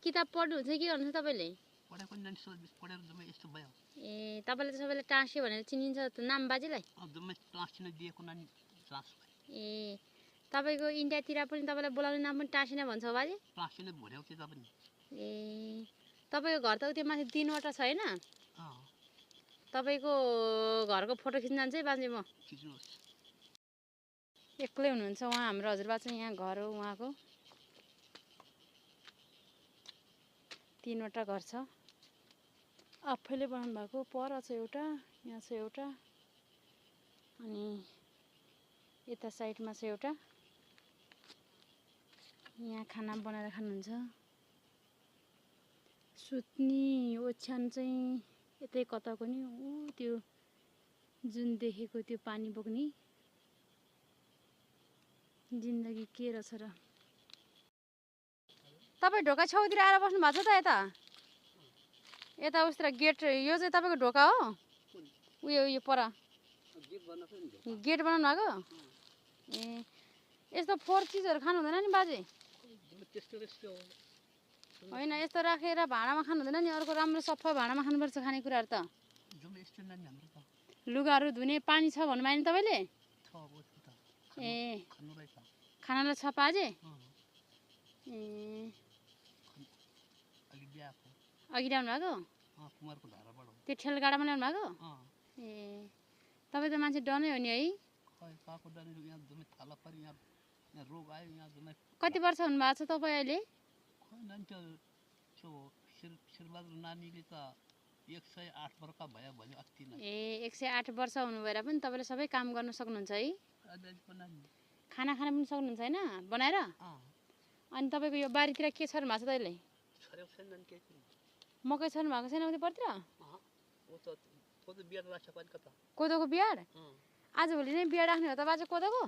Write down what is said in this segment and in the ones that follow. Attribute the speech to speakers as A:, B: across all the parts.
A: किताब पढ्नुहुन्छ के गर्नुहुन्छ तपाईले?
B: पढेको नानी पढेर जम्मै यस्तो भयो।
A: ए तपाईले त सबैले टाँसे भनेर चिनिन्छ त नाम बाजेलाई?
B: जम्मै टाँसे नै दिएको नानी टाँस भयो।
A: ए तपाईको इन्डियातिर पनि तपाईलाई बोलाउने नाम पनि टाँसे नै भन्छ हो बाजे?
B: टाँसे नै भन्यो कि पनि।
A: ए तपाईको घर त उतै माथि 3 वटा छ हैन? तपाईको घरको फोटो खिच्न जान्छ है बाजे म।
B: खिच्नुहोस्।
A: एक्लै हुनुहुन्छ उहाँ हाम्रो हजुरबा चाहिँ यहाँ घर हो उहाँको। 3 वटा घर छ। आफैले बनाउनु भएको पर छ एउटा, यहाँ छ एउटा अनि यता साइडमा छ एउटा। यहाँ खाना बनाएर खानुहुन्छ। सुत्ने ओछ्यान चाहिँ यतै कताको नि ऊ त्यो जुन देखेको त्यो पानी बोक्ने जिन्दगी के रहेछ र। तपाईँ ढोका छेउतिर आएर बस्नु भएको छ त यता? यता उसतिर गेट यो चाहिँ तपाईँको ढोका हो? उयो पर गेट बनाउनु भएको? ए यस्तो फोहोर चिजहरू खानु हुँदैन नि बाजे? होइन यस्तो राखेर भाँडामा खानु हुँदैन नि? अर्को राम्रो सफा भाँडामा खानुपर्छ खानेकुराहरू त। लुगाहरू धुने पानी छ भन्नुभयो नि तपाईँले? ए खानालाई छ पाजे? ए अघि ल्याउनु भएको? त्यो ठेलगाडामा ल्याउनु भएको? ए तपाईँ त मान्छे डनै हो नि है? कति वर्ष हुनुभएको छ तपाईँ अहिले? ए 108 वर्ष हुनु भएर पनि तपाईँले सबै काम गर्न सक्नुहुन्छ है? खाना खान पनि सक्नुहुन्छ हैन बनाएर? अनि तपाईँको यो बारीतिर के छर्नु भएको छ तैँले? मकै छर्नु भएको छैन उतै परतिर? कोदोको बियाड? आजभोलि नै बियाड राख्ने हो त बाजे कोदोको?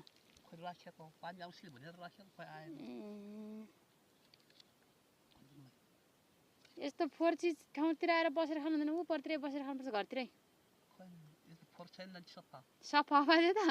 A: यस्तो फोहोर चिज ठाउँतिर आएर बसेर खानु हुँदैन, ऊ परतिरै बसेर खानुपर्छ घरतिरै। सफा बाजे त?